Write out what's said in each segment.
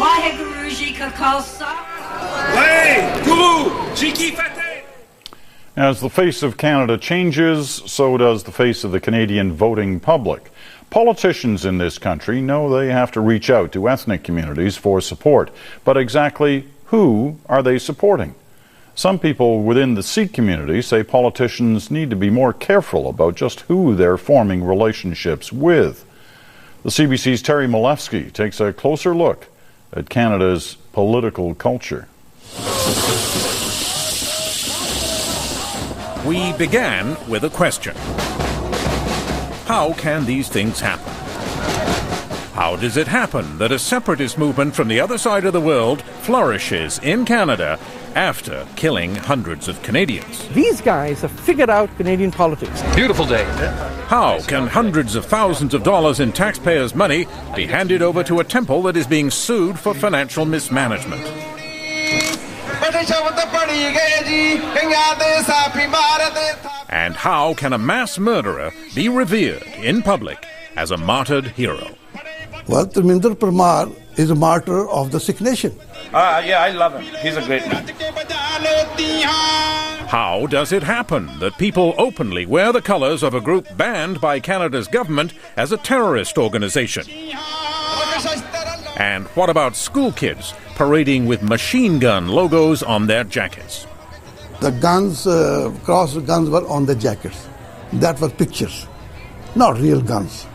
Waheguru Ji Ka Khalsa. Guru Ji Ki Fateh. As the face of Canada changes, so does the face of the Canadian voting public. Politicians in this country know they have to reach out to ethnic communities for support. But exactly who are they supporting? Some people within the Sikh community say politicians need to be more careful about just who they're forming relationships with. The CBC's Terry Malevsky takes a closer look at Canada's political culture. We began with a question. How can these things happen? How does it happen that a separatist movement from the other side of the world flourishes in Canada after killing hundreds of Canadians? These guys have figured out Canadian politics. Beautiful day. How can hundreds of thousands of dollars in taxpayers' money be handed over to a temple that is being sued for financial mismanagement? And how can a mass murderer be revered in public as a martyred hero? Well, Tarminder Parmar is a martyr of the Sikh nation. Yeah, I love him. He's a great man. How does it happen that people openly wear the colours of a group banned by Canada's government as a terrorist organisation? And what about school kids parading with machine gun logos on their jackets? The guns, cross guns were on the jackets. That were pictures, not real guns.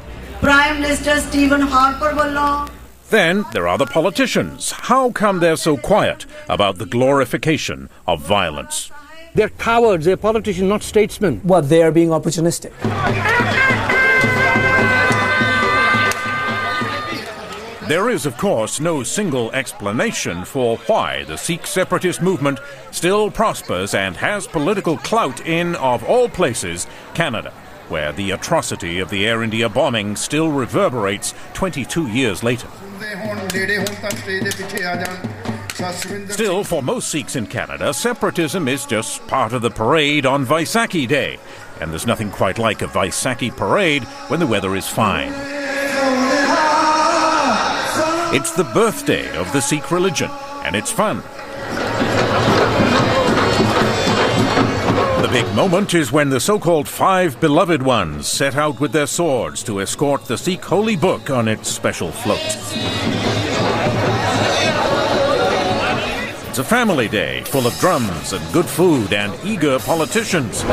Prime Minister Stephen Harper wallo. Then there are the politicians. How come they're so quiet about the glorification of violence? They're cowards, they're politicians, not statesmen. Well, they are being opportunistic. There is, of course, no single explanation for why the Sikh separatist movement still prospers and has political clout in, of all places, Canada, where the atrocity of the Air India bombing still reverberates 22 years later. Still, for most Sikhs in Canada, separatism is just part of the parade on Vaisakhi Day, and there's nothing quite like a Vaisakhi parade when the weather is fine. It's the birthday of the Sikh religion, and it's fun. The big moment is when the so-called five beloved ones set out with their swords to escort the Sikh holy book on its special float. It's a family day full of drums and good food and eager politicians.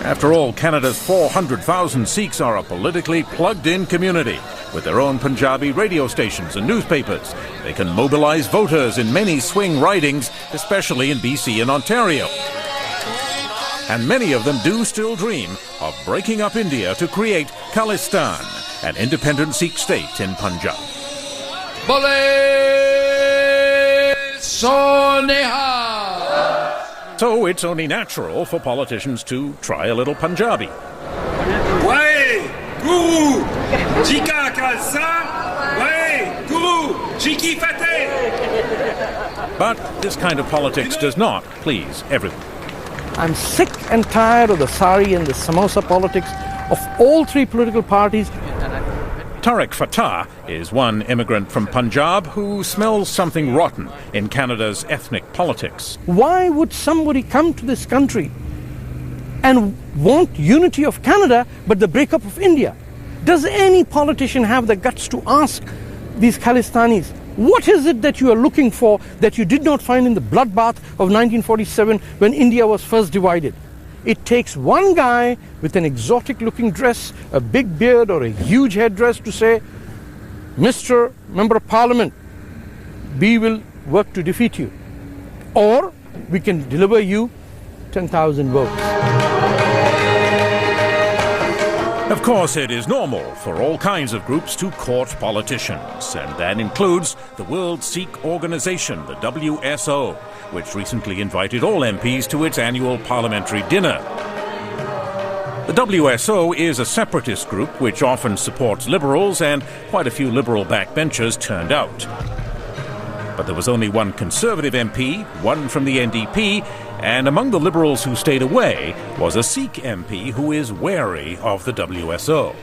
After all, Canada's 400,000 Sikhs are a politically plugged-in community with their own Punjabi radio stations and newspapers. They can mobilize voters in many swing ridings, especially in BC and Ontario. And many of them do still dream of breaking up India to create Khalistan, an independent Sikh state in Punjab. So it's only natural for politicians to try a little Punjabi. Guru Ji Ka Khalsa. Guru Ji Ki Fateh. But this kind of politics does not please everyone. I'm sick and tired of the sari and the samosa politics of all three political parties. Tariq Fatah is one immigrant from Punjab who smells something rotten in Canada's ethnic politics. Why would somebody come to this country and want unity of Canada but the breakup of India? Does any politician have the guts to ask these Khalistanis, what is it that you are looking for that you did not find in the bloodbath of 1947 when India was first divided? It takes one guy with an exotic looking dress, a big beard or a huge headdress to say, Mr. Member of Parliament, we will work to defeat you. Or we can deliver you 10,000 votes. Of course, it is normal for all kinds of groups to court politicians, and that includes the World Sikh Organization, the WSO, which recently invited all MPs to its annual parliamentary dinner. The WSO is a separatist group which often supports liberals, and quite a few liberal backbenchers turned out. But there was only one Conservative MP, one from the NDP, and among the Liberals who stayed away was a Sikh MP who is wary of the WSO.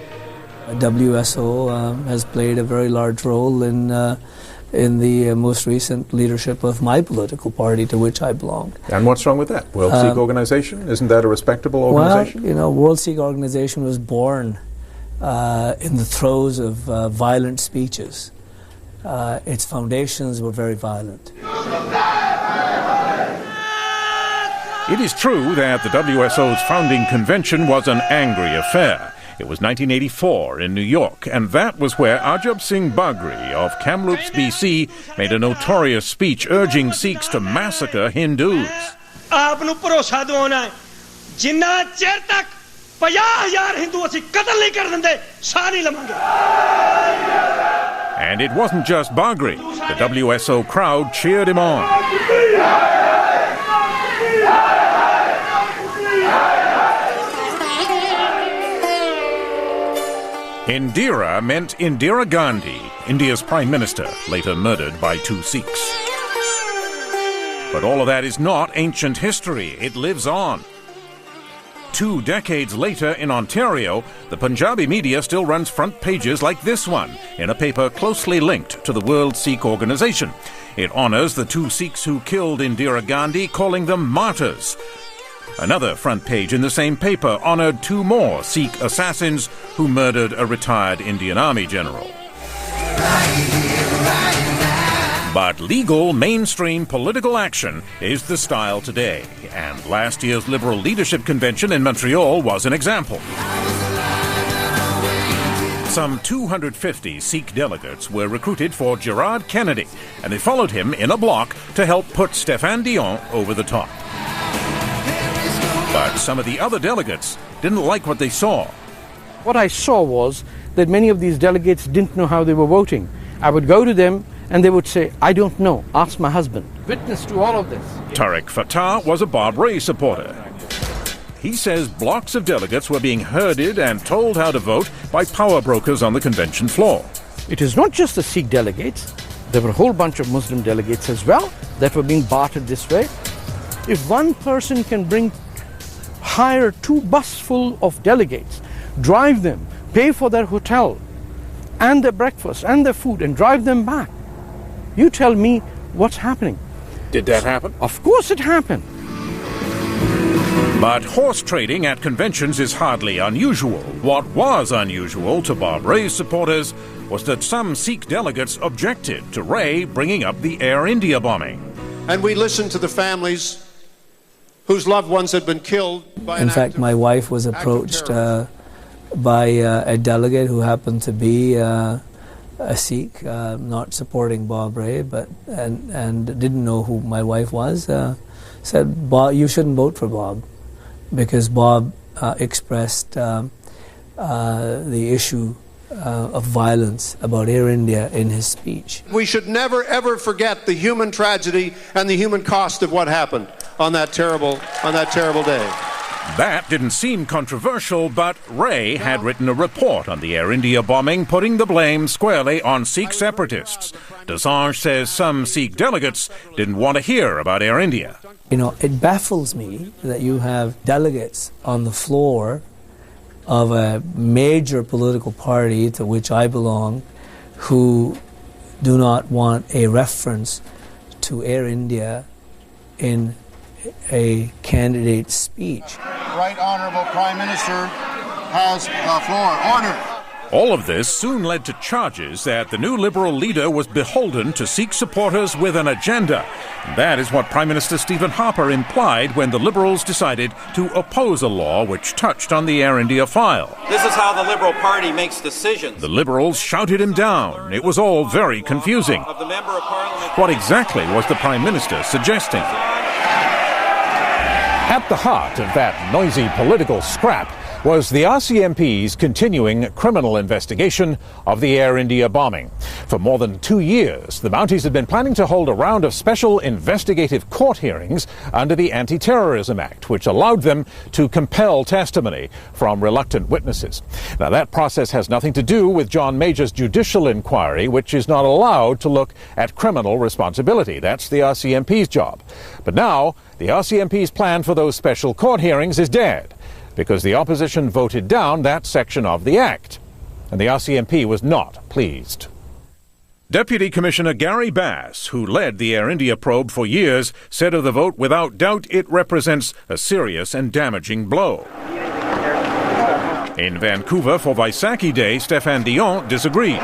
WSO has played a very large role in the most recent leadership of my political party, to which I belong. And what's wrong with that? World Sikh Organization? Isn't that a respectable organization? Well, you know, World Sikh Organization was born in the throes of violent speeches. Its foundations were very violent. It is true that the WSO's founding convention was an angry affair. It was 1984 in New York, and that was where Ajab Singh Bagri of Kamloops, BC, made a notorious speech urging Sikhs to massacre Hindus. And it wasn't just Bagri. The WSO crowd cheered him on. Indira meant Indira Gandhi, India's Prime Minister, later murdered by 2 Sikhs. But all of that is not ancient history. It lives on. 2 decades later in Ontario, the Punjabi media still runs front pages like this one in a paper closely linked to the World Sikh Organization. It honors the 2 Sikhs who killed Indira Gandhi, calling them martyrs. Another front page in the same paper honored 2 more Sikh assassins who murdered a retired Indian Army general. But legal, mainstream political action is the style today, and last year's Liberal Leadership Convention in Montreal was an example. Some 250 Sikh delegates were recruited for Gerard Kennedy, and they followed him in a block to help put Stéphane Dion over the top. But some of the other delegates didn't like what they saw. What I saw was that many of these delegates didn't know how they were voting. I would go to them and they would say, I don't know, ask my husband. Witness to all of this. Tariq Fatah was a Bob Rae supporter. He says blocks of delegates were being herded and told how to vote by power brokers on the convention floor. It is not just the Sikh delegates. There were a whole bunch of Muslim delegates as well that were being bartered this way. If one person can hire 2 buses full of delegates, drive them, pay for their hotel and their breakfast and their food and drive them back, you tell me what's happening. Did that happen? Of course it happened. But horse trading at conventions is hardly unusual. What was unusual to Bob Rae's supporters was that some Sikh delegates objected to Rae bringing up the Air India bombing. And we listened to the families whose loved ones had been killed by In fact, my wife was approached by a delegate who happened to be a Sikh, not supporting Bob Rae, and didn't know who my wife was. Said, Bob, you shouldn't vote for Bob, because Bob expressed the issue of violence about Air India in his speech. We should never ever forget the human tragedy and the human cost of what happened on that terrible day. That didn't seem controversial, but Rae had written a report on the Air India bombing, putting the blame squarely on Sikh separatists. Desange says some Sikh delegates didn't want to hear about Air India. You know, it baffles me that you have delegates on the floor of a major political party to which I belong who do not want a reference to Air India in a candidate's speech. Right Honourable Prime Minister has the floor. Order. All of this soon led to charges that the new Liberal leader was beholden to Sikh supporters with an agenda. That is what Prime Minister Stephen Harper implied when the Liberals decided to oppose a law which touched on the Air India file. This is how the Liberal Party makes decisions. The Liberals shouted him down. It was all very confusing. Of the Member of Parliament. What exactly was the Prime Minister suggesting? At the heart of that noisy political scrap was the RCMP's continuing criminal investigation of the Air India bombing. For more than 2 years, the Mounties had been planning to hold a round of special investigative court hearings under the Anti-Terrorism Act, which allowed them to compel testimony from reluctant witnesses. Now, that process has nothing to do with John Major's judicial inquiry, which is not allowed to look at criminal responsibility. That's the RCMP's job. But now, the RCMP's plan for those special court hearings is dead, because the opposition voted down that section of the Act, and the RCMP was not pleased. Deputy Commissioner Gary Bass, who led the Air India probe for years, said of the vote, without doubt it represents a serious and damaging blow. In Vancouver for Vaisakhi Day, Stéphane Dion disagreed.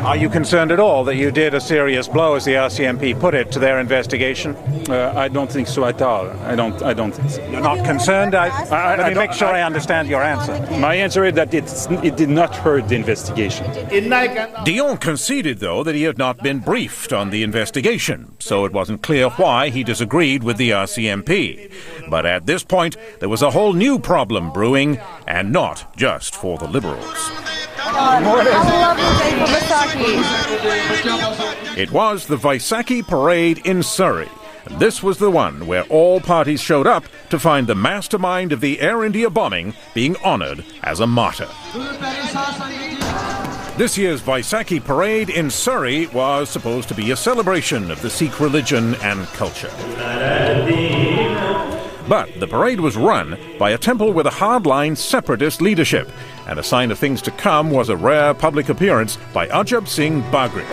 Are you concerned at all that you did a serious blow, as the RCMP put it, to their investigation? I don't think so at all. I don't think so. You're not concerned? Let me make sure I understand your answer. My answer is that it did not hurt the investigation. Dion conceded, though, that he had not been briefed on the investigation, so it wasn't clear why he disagreed with the RCMP. But at this point, there was a whole new problem brewing, and not just for the Liberals. It was the Vaisakhi parade in Surrey. And this was the one where all parties showed up to find the mastermind of the Air India bombing being honoured as a martyr. This year's Vaisakhi parade in Surrey was supposed to be a celebration of the Sikh religion and culture. But the parade was run by a temple with a hardline separatist leadership, and a sign of things to come was a rare public appearance by Ajab Singh Bagri.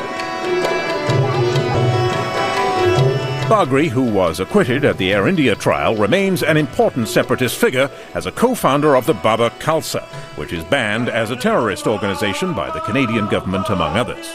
Bagri, who was acquitted at the Air India trial, remains an important separatist figure as a co-founder of the Baba Khalsa, which is banned as a terrorist organization by the Canadian government, among others.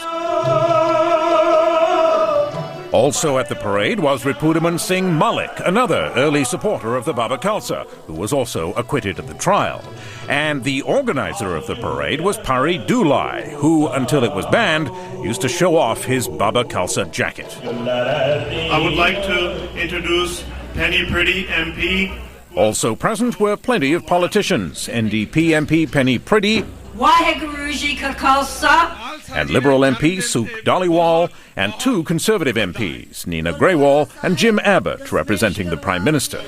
Also at the parade was Ripudaman Singh Malik, another early supporter of the Baba Khalsa, who was also acquitted at the trial. And the organizer of the parade was Pari Dulai, who, until it was banned, used to show off his Baba Khalsa jacket. I would like to introduce Penny Priddy, MP. Also present were plenty of politicians. NDP MP Penny Priddy, Waheguru Ji Ka Khalsa, and Liberal MP Suk Dhaliwal, and two Conservative MPs, Nina Grewal and Jim Abbott, representing the Prime Minister.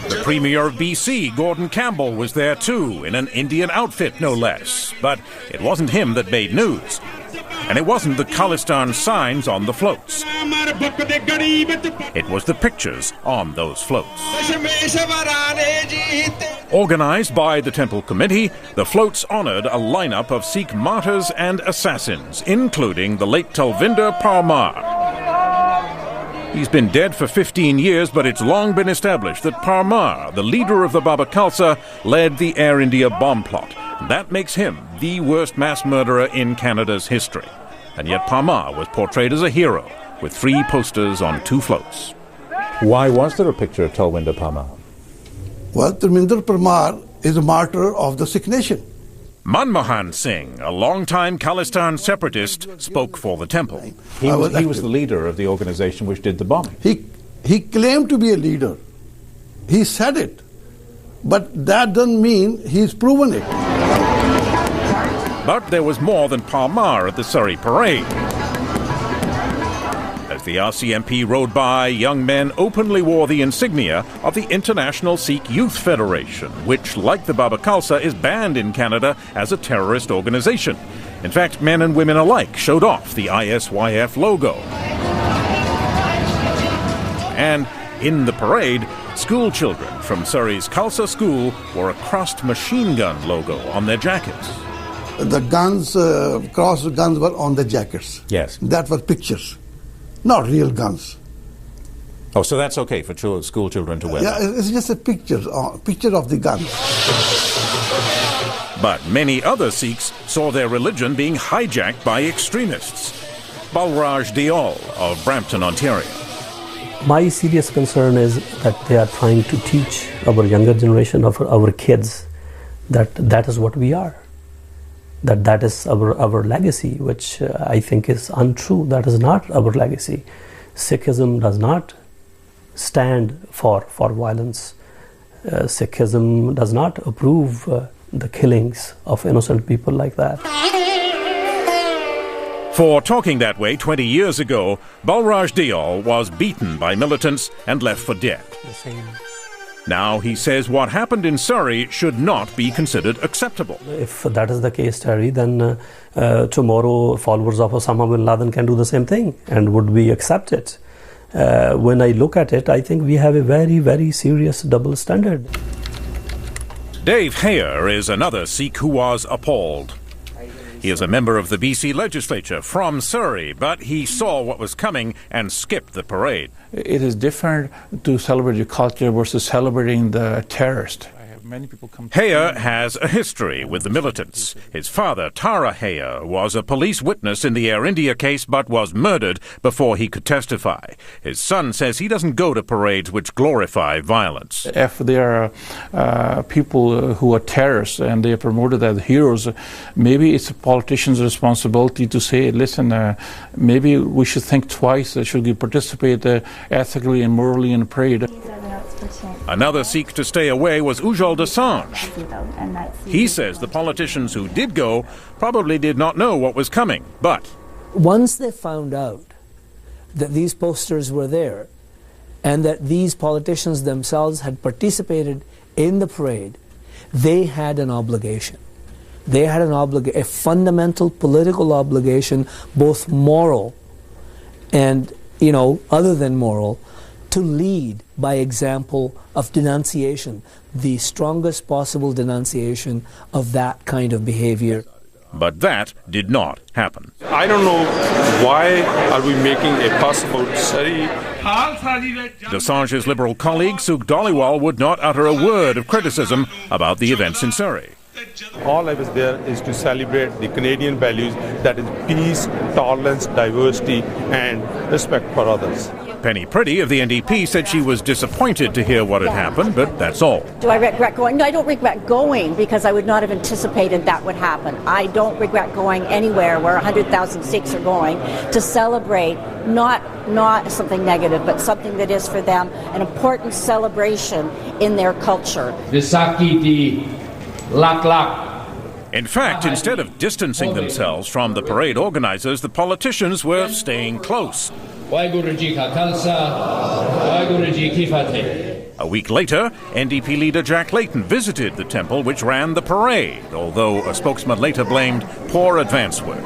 The Premier of BC, Gordon Campbell, was there too, in an Indian outfit no less. But it wasn't him that made news. And it wasn't the Khalistan signs on the floats. It was the pictures on those floats. Organized by the Temple Committee, the floats honored a lineup of Sikh martyrs and assassins, including the late Talvinder Parmar. He's been dead for 15 years, but it's long been established that Parmar, the leader of the Baba Khalsa, led the Air India bomb plot. That makes him the worst mass murderer in Canada's history. And yet Parmar was portrayed as a hero, with 3 posters on 2 floats. Why was there a picture of Talvinder Parmar? Well, Talvinder Parmar is a martyr of the Sikh nation. Manmohan Singh, a longtime Khalistan separatist, spoke for the temple. He was the leader of the organization which did the bombing. He claimed to be a leader. He said it. But that doesn't mean he's proven it. But there was more than Parmar at the Surrey parade. As the RCMP rode by, young men openly wore the insignia of the International Sikh Youth Federation, which, like the Baba Khalsa, is banned in Canada as a terrorist organization. In fact, men and women alike showed off the ISYF logo. And in the parade, school children from Surrey's Khalsa School wore a crossed machine gun logo on their jackets. The guns, crossed guns were on the jackets. Yes. That were pictures, not real guns. Oh, so that's okay for school children to wear? Yeah, it's just a picture of the guns. But many other Sikhs saw their religion being hijacked by extremists. Balraj Diol of Brampton, Ontario. My serious concern is that they are trying to teach our younger generation, of our kids, that is what we are. That is our legacy, which I think is untrue. That is not our legacy. Sikhism does not stand for violence. Sikhism does not approve the killings of innocent people like that. For talking that way 20 years ago, Balraj Deol was beaten by militants and left for dead. Now he says what happened in Surrey should not be considered acceptable. If that is the case, Terry, then tomorrow followers of Osama bin Laden can do the same thing, and would we accept it? When I look at it, I think we have a very, very serious double standard. Dave Heyer is another Sikh who was appalled. He is a member of the BC legislature from Surrey, but he saw what was coming and skipped the parade. It is different to celebrate your culture versus celebrating the terrorist. Many people come. Heyer has a history with the militants. His father, Tara Heyer, was a police witness in the Air India case but was murdered before he could testify. His son says he doesn't go to parades which glorify violence. If there are people who are terrorists and they are promoted as heroes, maybe it's a politician's responsibility to say, listen, maybe we should think twice. Should we participate ethically and morally in a parade? Another Sikh to stay away was Ujjal Dosanjh. He says the politicians who did go probably did not know what was coming, but once they found out that these posters were there and that these politicians themselves had participated in the parade, they had an obligation. They had a fundamental political obligation, both moral and, other than moral, to lead by example of denunciation, the strongest possible denunciation of that kind of behavior. But that did not happen. I don't know why are we making a fuss about Surrey. Dosanjh's Liberal colleague Sukh Dhaliwal would not utter a word of criticism about the events in Surrey. All I was there is to celebrate the Canadian values, that is peace, tolerance, diversity and respect for others. Penny Priddy of the NDP said she was disappointed to hear what had happened, but that's all. Do I regret going? No, I don't regret going because I would not have anticipated that would happen. I don't regret going anywhere where 100,000 Sikhs are going to celebrate not something negative, but something that is for them an important celebration in their culture. In fact, instead of distancing themselves from the parade organizers, the politicians were staying close. A week later, NDP leader Jack Layton visited the temple which ran the parade, although a spokesman later blamed poor advance work.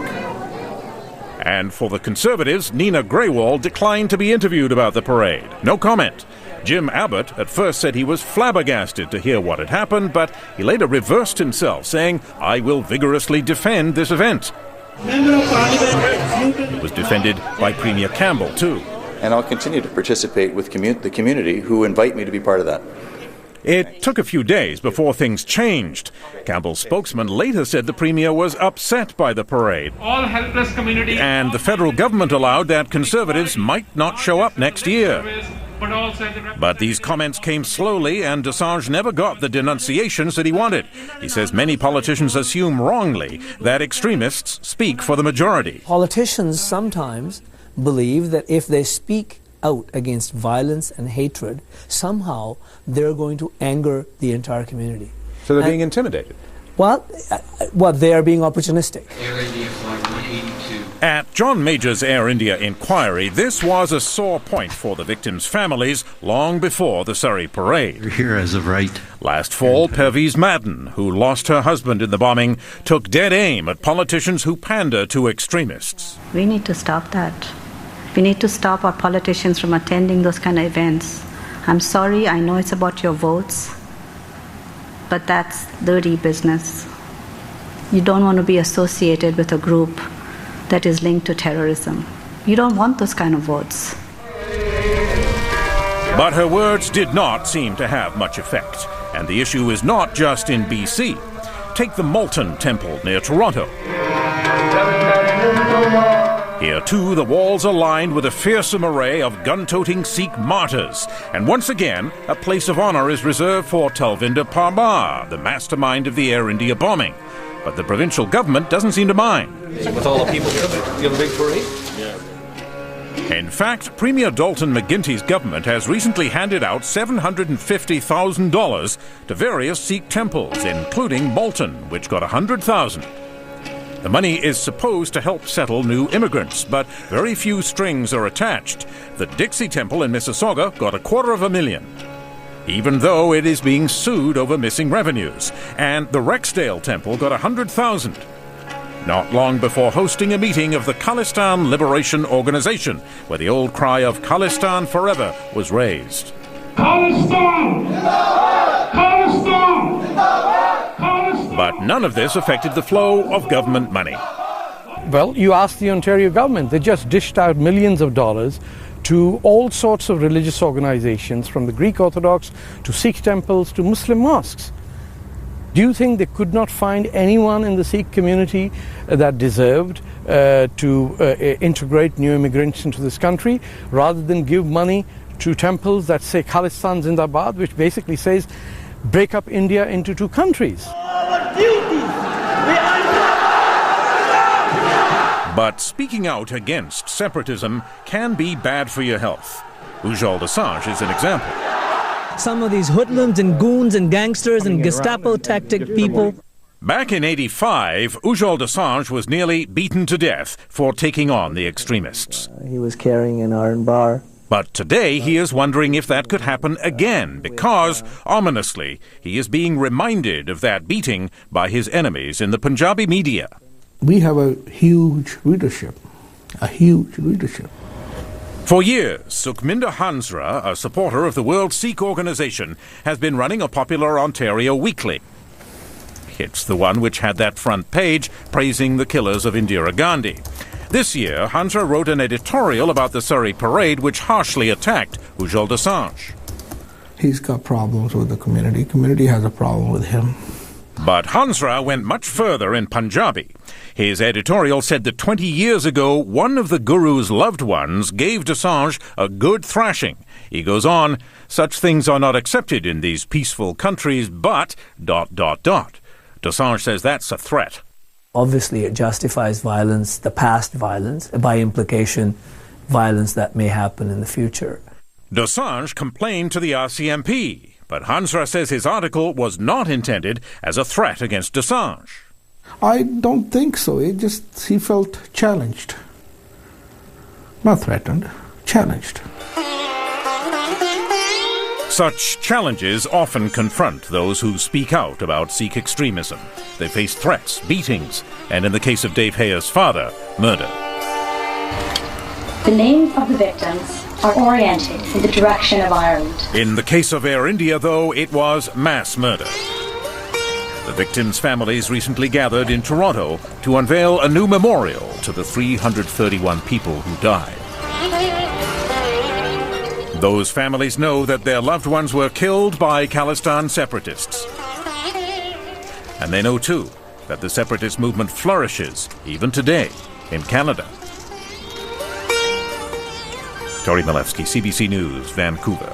And for the Conservatives, Nina Grewal declined to be interviewed about the parade. No comment. Jim Abbott at first said he was flabbergasted to hear what had happened, but he later reversed himself, saying, "I will vigorously defend this event." He was defended by Premier Campbell, too. And I'll continue to participate with the community who invite me to be part of that. It took a few days before things changed. Campbell's spokesman later said the Premier was upset by the parade. All helpless community. And the federal government allowed that Conservatives might not show up next year. But these comments came slowly, and Dosanjh never got the denunciations that he wanted. He says many politicians assume wrongly that extremists speak for the majority. Politicians sometimes believe that if they speak out against violence and hatred, somehow they're going to anger the entire community. So they're being intimidated? Well, they are being opportunistic. At John Major's Air India inquiry, this was a sore point for the victims' families long before the Surrey parade. We're here as of right. Last fall, Pervez Madden, who lost her husband in the bombing, took dead aim at politicians who pander to extremists. We need to stop that. We need to stop our politicians from attending those kind of events. I'm sorry, I know it's about your votes, but that's dirty business. You don't want to be associated with a group that is linked to terrorism. You don't want those kind of votes. But her words did not seem to have much effect. And the issue is not just in BC. Take the Malton Temple near Toronto. Here, too, the walls are lined with a fearsome array of gun-toting Sikh martyrs. And once again, a place of honor is reserved for Talvinder Parmar, the mastermind of the Air India bombing. But the provincial government doesn't seem to mind. With all the people here, you have a big parade? Yeah. In fact, Premier Dalton McGuinty's government has recently handed out $750,000 to various Sikh temples, including Bolton, which got $100,000. The money is supposed to help settle new immigrants, but very few strings are attached. The Dixie Temple in Mississauga got $250,000, even though it is being sued over missing revenues. And the Rexdale Temple got $100,000. Not long before hosting a meeting of the Khalistan Liberation Organization, where the old cry of Khalistan Forever was raised. Khalistan! Khalistan! Khalistan! But none of this affected the flow of government money. Well, you ask the Ontario government. They just dished out millions of dollars to all sorts of religious organizations, from the Greek Orthodox to Sikh temples to Muslim mosques. Do you think they could not find anyone in the Sikh community that deserved to integrate new immigrants into this country, rather than give money to temples that say Khalistan Zindabad, which basically says break up India into two countries? But speaking out against separatism can be bad for your health. Ujjal Dosanjh is an example. Some of these hoodlums and goons and gangsters and Gestapo tactic people. Back in '85, Ujjal Dosanjh was nearly beaten to death for taking on the extremists. He was carrying an iron bar. But today he is wondering if that could happen again, because, ominously, he is being reminded of that beating by his enemies in the Punjabi media. We have a huge readership. For years, Sukhminder Hansra, a supporter of the World Sikh Organization, has been running a popular Ontario weekly. It's the one which had that front page praising the killers of Indira Gandhi. This year, Hansra wrote an editorial about the Surrey parade which harshly attacked Ujjal Dosanjh. He's got problems with the community. Community has a problem with him. But Hansra went much further in Punjabi. His editorial said that 20 years ago, one of the Guru's loved ones gave Dosanjh a good thrashing. He goes on, such things are not accepted in these peaceful countries, but... Dosanjh says that's a threat. Obviously, it justifies violence, the past violence, by implication, violence that may happen in the future. Dosanjh complained to the RCMP, but Hansra says his article was not intended as a threat against Dosanjh. I don't think so. He felt challenged. Not threatened, challenged. Such challenges often confront those who speak out about Sikh extremism. They face threats, beatings, and in the case of Dave Hayer's father, murder. The names of the victims are oriented in the direction of Ireland. In the case of Air India, though, it was mass murder. The victims' families recently gathered in Toronto to unveil a new memorial to the 331 people who died. Those families know that their loved ones were killed by Khalistan separatists. And they know, too, that the separatist movement flourishes, even today, in Canada. Tori Milewski, CBC News, Vancouver.